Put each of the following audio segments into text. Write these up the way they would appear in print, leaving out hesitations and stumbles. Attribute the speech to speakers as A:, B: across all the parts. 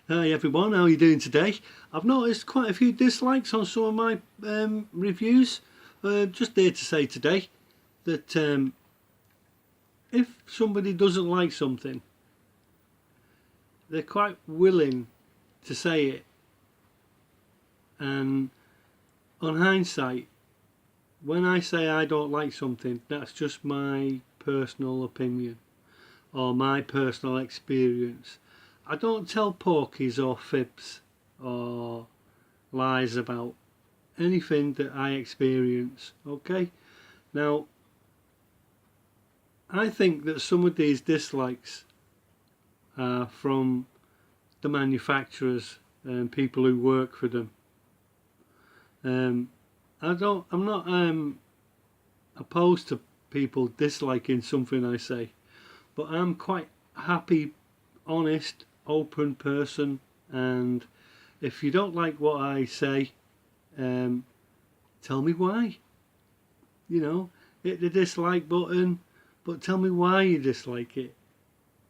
A: Hi everyone, how are you doing today? I've noticed quite a few dislikes on some of my reviews. Just there to say today that if somebody doesn't like something, they're quite willing to say it. And on hindsight, when I say I don't like something, that's just my personal opinion or my personal experience. I don't tell porkies or fibs or lies about anything that I experience. Okay, now I think that some of these dislikes are from the manufacturers and people who work for them. I'm not opposed to people disliking something I say, but I'm quite happy, honest, open person, and if you don't like what I say, tell me why. You know, hit the dislike button, but tell me why you dislike it.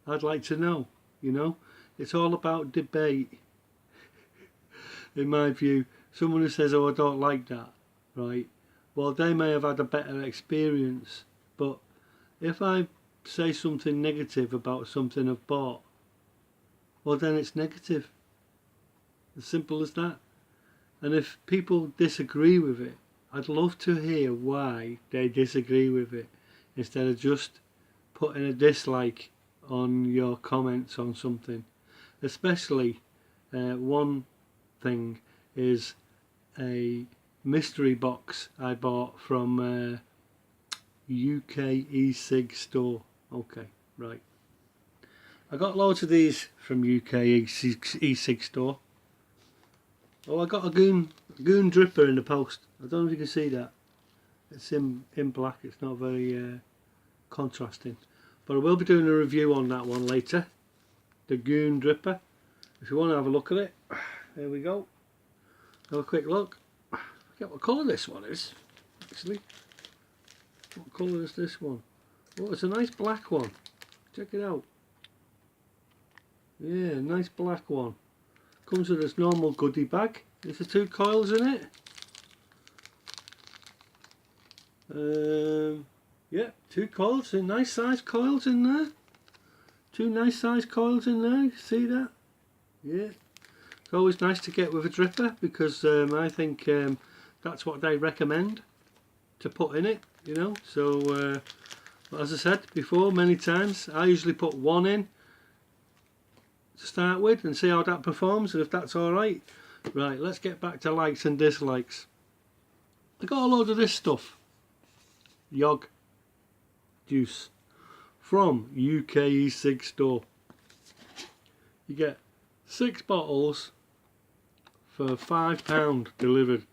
A: I'd like to know, you know. It's all about debate, in my view. Someone who says, oh, I don't like that, right? Well, they may have had a better experience, but if I say something negative about something I've bought, well, then it's negative. As simple as that. And if people disagree with it, I'd love to hear why they disagree with it, instead of just putting a dislike on your comments on something. Especially one thing is a mystery box I bought from UK e-cig store. Okay, right. I got loads of these from UK e-cig store. Oh, I got a goon dripper in the post. I don't know if you can see that. It's in black. It's not very contrasting. But I will be doing a review on that one later. The goon dripper. If you want to have a look at it, there we go. Have a quick look. I forget what colour this one is, actually. What colour is this one? Oh, it's a nice black one. Check it out. Yeah, nice black one. Comes with this normal goodie bag. There's the 2 coils in it. Yeah, 2 coils, nice size coils in there. 2 nice size coils in there, you see that? Yeah. It's always nice to get with a dripper because I think that's what they recommend to put in it, you know. So, as I said before many times, I usually put 1 in to start with and see how that performs, and if that's alright. Right, let's get back to likes and dislikes. I got a load of this stuff. Yog juice from UK e-cig store. You get 6 bottles for £5 delivered.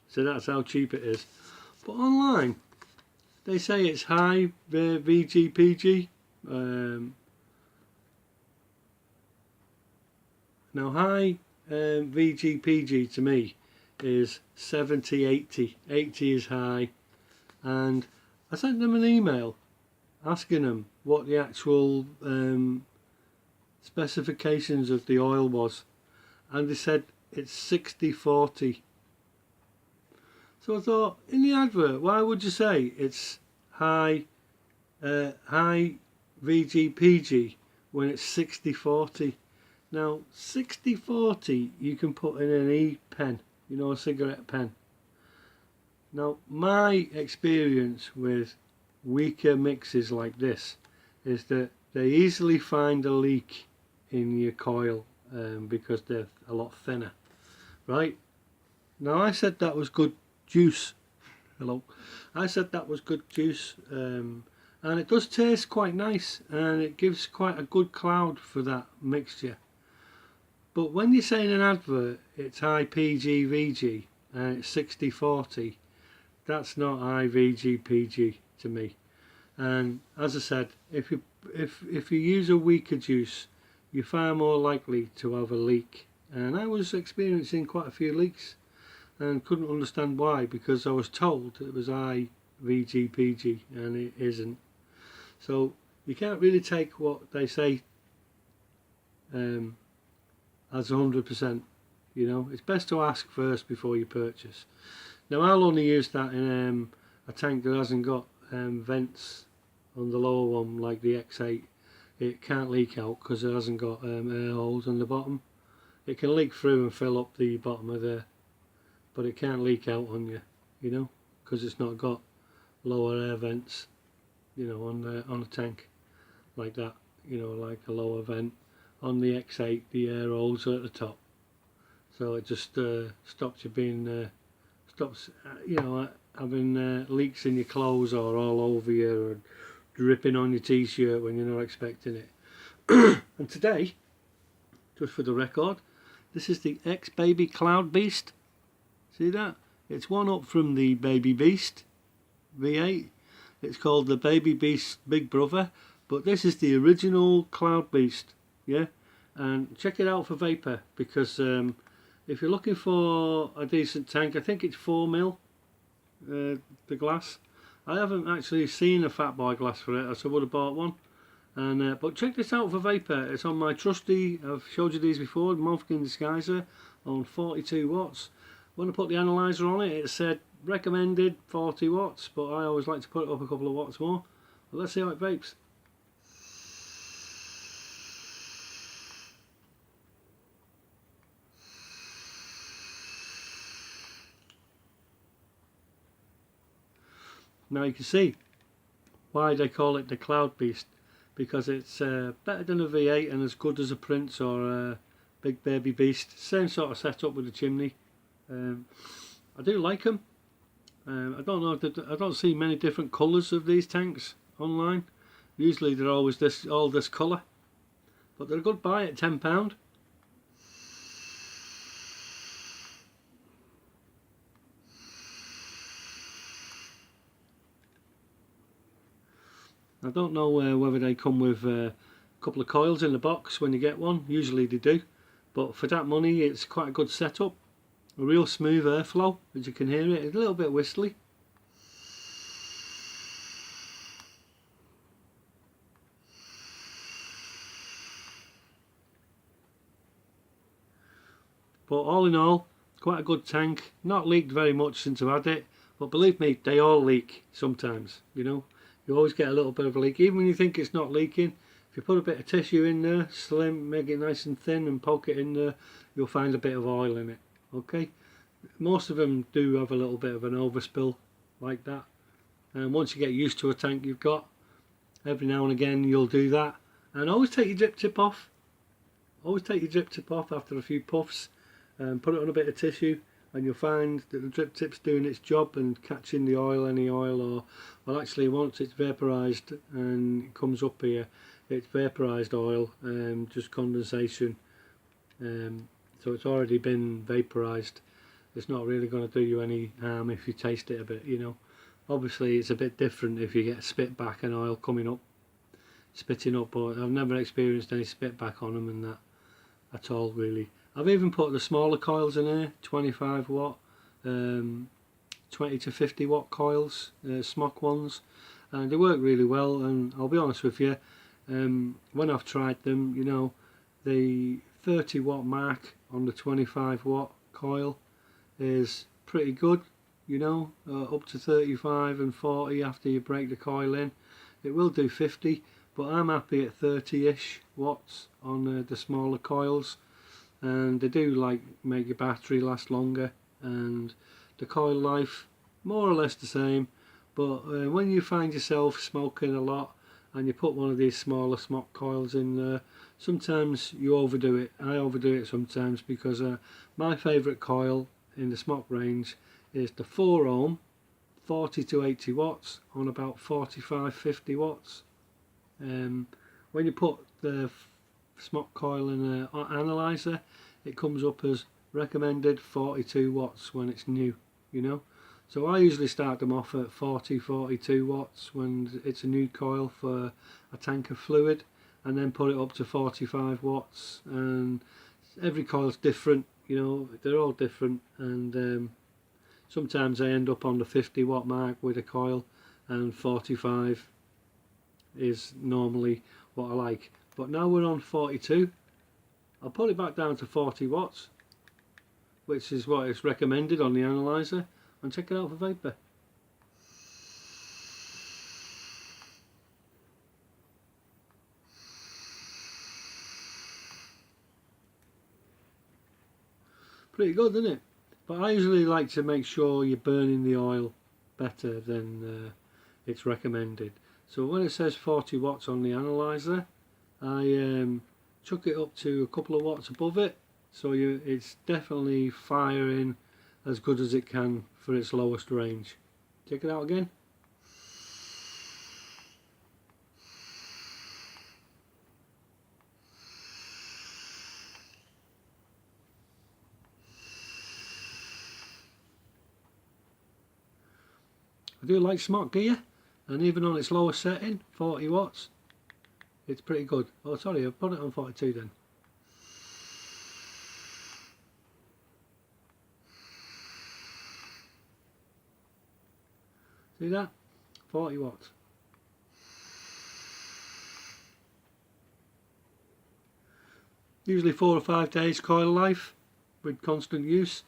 A: So that's how cheap it is. But online they say it's high VGPG. Now high VGPG to me is 70, 80. 80 is high. And I sent them an email asking them what the actual specifications of the oil was, and they said it's 60-40. So I thought, in the advert, why would you say it's high VGPG when it's 60-40? Now 60-40 you can put in an e-pen, you know, a cigarette pen. Now my experience with weaker mixes like this is that they easily find a leak in your coil because they're a lot thinner. Right, now I said that was good juice. Hello, I said that was good juice, and it does taste quite nice and it gives quite a good cloud for that mixture. But when you say in an advert it's high PG/VG and it's 60-40, that's not high VG/PG to me. And as I said, if you use a weaker juice, you're far more likely to have a leak. And I was experiencing quite a few leaks and couldn't understand why, because I was told it was high VG/PG and it isn't. So you can't really take what they say as 100%. You know, it's best to ask first before you purchase. Now I'll only use that in a tank that hasn't got vents on the lower one like the X8. It can't leak out because it hasn't got air holes on the bottom. It can leak through and fill up the bottom of there, but it can't leak out on you, you know, because it's not got lower air vents, you know, on a tank like that, you know, like a lower vent. On the X8 the air holes are at the top, so it just stops you being you know, having leaks in your clothes or all over you, or dripping on your t-shirt when you're not expecting it. And today, just for the record, this is the X-Baby Cloud Beast. See that? It's one up from the Baby Beast V8. It's called the Baby Beast Big Brother, but this is the original Cloud Beast. Yeah, and check it out for vapor, because if you're looking for a decent tank, I think it's 4mm the glass. I haven't actually seen a fat boy glass for it, else I would have bought one. And but check this out for vapor. It's on my trusty, I've showed you these before, Moleskine Disguiser on 42 watts. When I put the analyzer on it, it said recommended 40 watts, but I always like to put it up a couple of watts more. But let's see how it vapes. Now you can see why they call it the Cloud Beast, because it's better than a V8 and as good as a Prince or a Big Baby Beast. Same sort of setup with the chimney. I do like them. I don't know. I don't see many different colours of these tanks online. Usually they're always all this colour, but they're a good buy at £10. I don't know whether they come with a couple of coils in the box when you get one. Usually they do, but for that money it's quite a good setup. A real smooth airflow, as you can hear it. It's a little bit whistly. But all in all, quite a good tank. Not leaked very much since I've had it, but believe me, they all leak sometimes, you know. You always get a little bit of a leak, even when you think it's not leaking. If you put a bit of tissue in there, slim, make it nice and thin and poke it in there, you'll find a bit of oil in it. Okay, most of them do have a little bit of an overspill like that, and once you get used to a tank you've got, every now and again you'll do that. And always take your drip tip off. Always take your drip tip off after a few puffs, and put it on a bit of tissue, and you'll find that the drip tip's doing its job and catching the oil, any oil, or well, actually once it's vaporised and it comes up here, it's vaporised oil, just condensation, so it's already been vaporised. It's not really going to do you any harm if you taste it a bit, you know. Obviously it's a bit different if you get spit back and oil coming up, spitting up, but I've never experienced any spit back on them and that at all really. I've even put the smaller coils in here, 25 watt, 20 to 50 watt coils, smock ones, and they work really well. And I'll be honest with you, when I've tried them, you know, the 30 watt mark on the 25 watt coil is pretty good, you know, up to 35 and 40 after you break the coil in. It will do 50, but I'm happy at 30-ish watts on the smaller coils. And they do like make your battery last longer, and the coil life more or less the same. But when you find yourself smoking a lot and you put one of these smaller smock coils in there, sometimes you overdo it. I overdo it sometimes, because my favourite coil in the smock range is the 4 ohm 40 to 80 watts on about 45-50 watts. When you put the smock coil in an analyzer, it comes up as recommended 42 watts when it's new, you know. So I usually start them off at 40-42 watts when it's a new coil for a tank of fluid, and then put it up to 45 watts. And every coil's different, you know, they're all different. And sometimes I end up on the 50 watt mark with a coil, and 45 is normally what I like. But now we're on 42, I'll put it back down to 40 watts, which is what is recommended on the analyzer, and check it out for vapor. Pretty good, isn't it? But I usually like to make sure you're burning the oil better than it's recommended. So when it says 40 watts on the analyzer, I chuck it up to a couple of watts above it, so it's definitely firing as good as it can for its lowest range. Check it out again. I do like smart gear, and even on its lowest setting, 40 watts, it's pretty good. Oh sorry, I've put it on 42 then. See that? 40 watts. Usually 4 or 5 days coil life with constant use.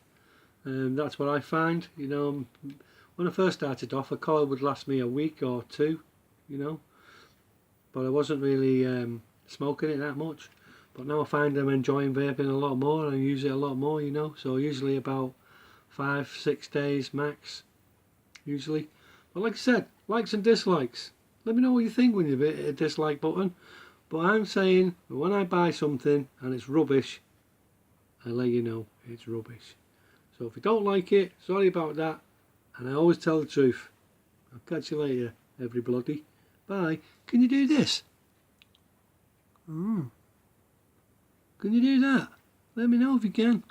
A: That's what I find. You know, when I first started off, a coil would last me a week or two, you know, but I wasn't really smoking it that much. But now I find I'm enjoying vaping a lot more and I use it a lot more, you know, so usually about 5-6 days max, usually. But like I said, likes and dislikes. Let me know what you think when you hit a dislike button. But I'm saying, when I buy something and it's rubbish, I let you know it's rubbish. So if you don't like it, sorry about that. And I always tell the truth. I'll catch you later, everybody. Bye. Can you do this? Can you do that? Let me know if you can.